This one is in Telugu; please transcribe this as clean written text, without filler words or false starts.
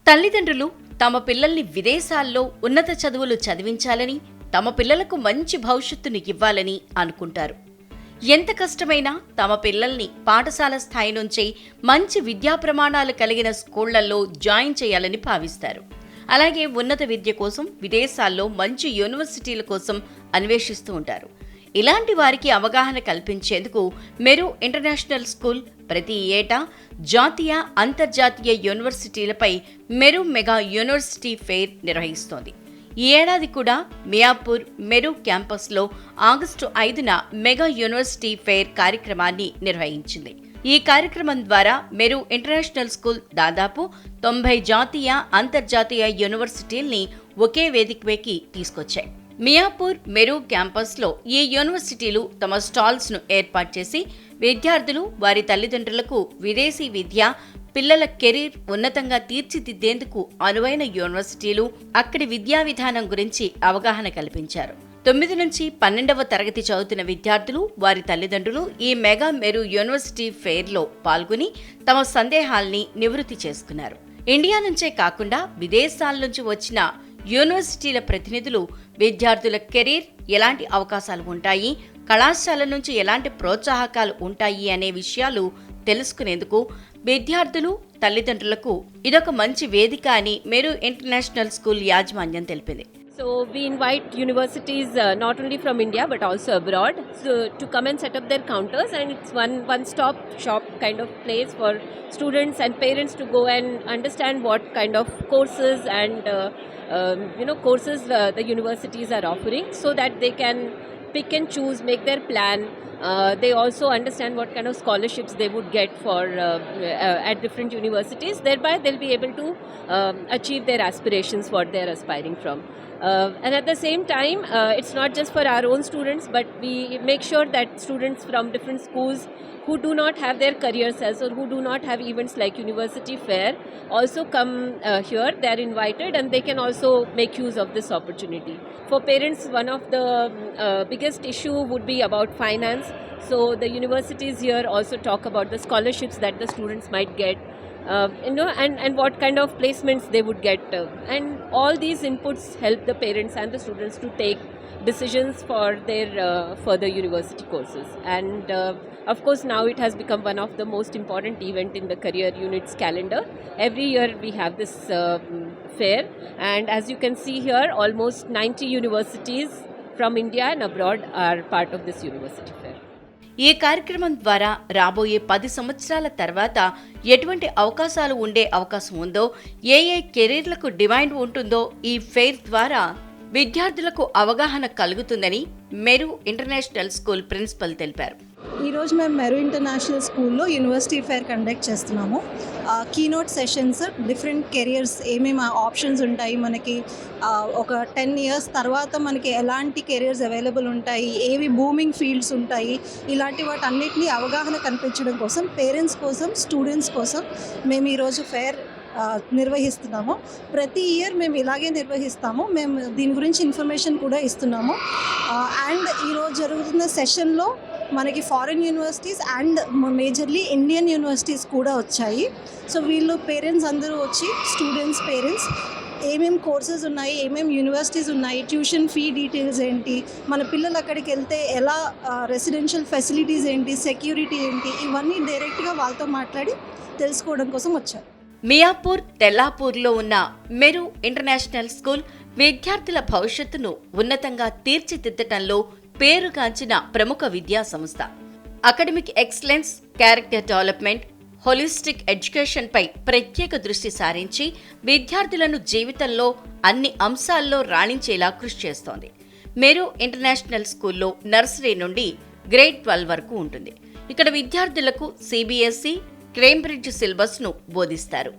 తల్లిదండ్రులు తమ పిల్లల్ని విదేశాల్లో ఉన్నత చదువులు చదివించాలని, తమ పిల్లలకు మంచి భవిష్యత్తును ఇవ్వాలని అనుకుంటారు. ఎంత కష్టమైనా తమ పిల్లల్ని పాఠశాల స్థాయి నుంచే మంచి విద్యా ప్రమాణాలు కలిగిన స్కూళ్లలో జాయిన్ చేయాలని భావిస్తారు. అలాగే ఉన్నత విద్య కోసం విదేశాల్లో మంచి యూనివర్సిటీల కోసం అన్వేషిస్తూ ఉంటారు. ఇలాంటి వారికి అవగాహన కల్పించేందుకు మెరు ఇంటర్నేషనల్ స్కూల్ ప్రతి ఏటా జాతీయ, అంతర్జాతీయ యూనివర్సిటీలపై మెరు మెగా యూనివర్సిటీ ఫెయిర్ నిర్వహిస్తోంది. ఈ ఏడాది కూడా మియాపూర్ మెరు క్యాంపస్లో ఆగస్టు 5న మెగా యూనివర్సిటీ ఫెయిర్ కార్యక్రమాన్ని నిర్వహించింది. ఈ కార్యక్రమం ద్వారా మెరు ఇంటర్నేషనల్ స్కూల్ దాదాపు 90 జాతీయ, అంతర్జాతీయ యూనివర్సిటీల్ని ఒకే వేదికపైకి తీసుకొచ్చాయి. మియాపూర్ మెరు క్యాంపస్లో ఈ యూనివర్సిటీలు తమ స్టాల్స్ను ఏర్పాటు చేసి విద్యార్థులు, వారి తల్లిదండ్రులకు విదేశీ విద్య, పిల్లల కెరీర్ ఉన్నతంగా తీర్చిదిద్దేందుకు అనువైన యూనివర్సిటీలు, అక్కడి విద్యా విధానం గురించి అవగాహన కల్పించారు. 9 నుంచి 12వ తరగతి చదువుతున్న విద్యార్థులు, వారి తల్లిదండ్రులు ఈ మెగా మెరు యూనివర్సిటీ ఫెయిర్లో పాల్గొని తమ సందేహాల్ని నివృత్తి చేసుకున్నారు. ఇండియా నుంచే కాకుండా విదేశాల నుంచి వచ్చిన యూనివర్సిటీల ప్రతినిధులు విద్యార్థుల కెరీర్, ఎలాంటి అవకాశాలు ఉంటాయి, కళాశాల నుంచి ఎలాంటి ప్రోత్సాహకాలు ఉంటాయి అనే విషయాలు తెలుసుకునేందుకు విద్యార్థులు, తల్లిదండ్రులకు ఇదొక మంచి వేదిక అని మెరు ఇంటర్నేషనల్ స్కూల్ యాజమాన్యం తెలిపింది. So we invite universities not only from India but also abroad to come and set up their counters, and it's one stop shop kind of place for students and parents to go and understand what kind of courses and courses the universities are offering, so that they can pick and choose, make their plan. They also understand what kind of scholarships they would get for at different universities. Thereby they'll be able to achieve their aspirations, what they're aspiring from. And at the same time, it's not just for our own students, but we make sure that students from different schools who do not have their career cells or who do not have events like University Fair also come here. They are invited and they can also make use of this opportunity. For parents, one of the biggest issue would be about finance. So the universities here also talk about the scholarships that the students might get. And what kind of placements they would get. And all these inputs help the parents and the students to take decisions for their further university courses. And of course, now it has become one of the most important event in the career units calendar. Every year we have this fair, and as you can see here, almost 90 universities from India and abroad are part of this university fair. ఈ కార్యక్రమం ద్వారా రాబోయే 10 సంవత్సరాల తర్వాత ఎటువంటి అవకాశాలు ఉండే అవకాశం ఉందో, ఏ కెరీర్లకు డిమాండ్ ఉంటుందో ఈ ఫెయిర్ ద్వారా విద్యార్థులకు అవగాహన కలుగుతుందని మెరు ఇంటర్నేషనల్ స్కూల్ ప్రిన్సిపల్ తెలిపారు. ఈరోజు మేము మెరు ఇంటర్నేషనల్ స్కూల్లో యూనివర్సిటీ ఫెయిర్ కండక్ట్ చేస్తున్నాము. కీనోట్ సెషన్స్, డిఫరెంట్ కెరియర్స్, ఏమేమి ఆప్షన్స్ ఉంటాయి మనకి, ఒక 10 years తర్వాత మనకి ఎలాంటి కెరియర్స్ అవైలబుల్ ఉంటాయి, ఏవి బూమింగ్ ఫీల్డ్స్ ఉంటాయి, ఇలాంటి వాటన్నిటినీ అవగాహన కల్పించడం కోసం, పేరెంట్స్ కోసం, స్టూడెంట్స్ కోసం మేము ఈరోజు ఫెయిర్ నిర్వహిస్తున్నాము. ప్రతి ఇయర్ మేము ఇలాగే నిర్వహిస్తాము. మేము దీని గురించి ఇన్ఫర్మేషన్ కూడా ఇస్తున్నాము. అండ్ ఈరోజు జరుగుతున్న సెషన్లో మనకి foreign universities and majorly Indian universities కూడా వచ్చాయి. సో వీళ్ళు పేరెంట్స్ అందరూ వచ్చి, స్టూడెంట్స్, పేరెంట్స్ ఏమేమి కోర్సెస్ ఉన్నాయి, ఏమేమి యూనివర్సిటీస్ ఉన్నాయి, ట్యూషన్ ఫీ డీటెయిల్స్ ఏంటి, మన పిల్లలు అక్కడికి వెళ్తే ఎలా రెసిడెన్షియల్ ఫెసిలిటీస్ ఏంటి, సెక్యూరిటీ ఏంటి, ఇవన్నీ డైరెక్ట్గా వాళ్ళతో మాట్లాడి తెలుసుకోవడం కోసం వచ్చారు. మియాపూర్, తెల్లాపూర్లో ఉన్న మెరు ఇంటర్నేషనల్ స్కూల్ విద్యార్థుల భవిష్యత్తును ఉన్నతంగా తీర్చిదిద్దటంలో పేరుగాంచిన ప్రముఖ విద్యా సంస్థ. Academic excellence, character development, holistic education పై ప్రత్యేక దృష్టి సారించి విద్యార్థులను జీవితంలో అన్ని అంశాల్లో రాణించేలా కృషి చేస్తోంది. మెరు ఇంటర్నేషనల్ స్కూల్లో నర్సరీ నుండి గ్రేడ్ 12 వరకు ఉంటుంది. ఇక్కడ విద్యార్థులకు CBSE, కేంబ్రిడ్జ్ సిలబస్ను బోధిస్తారు.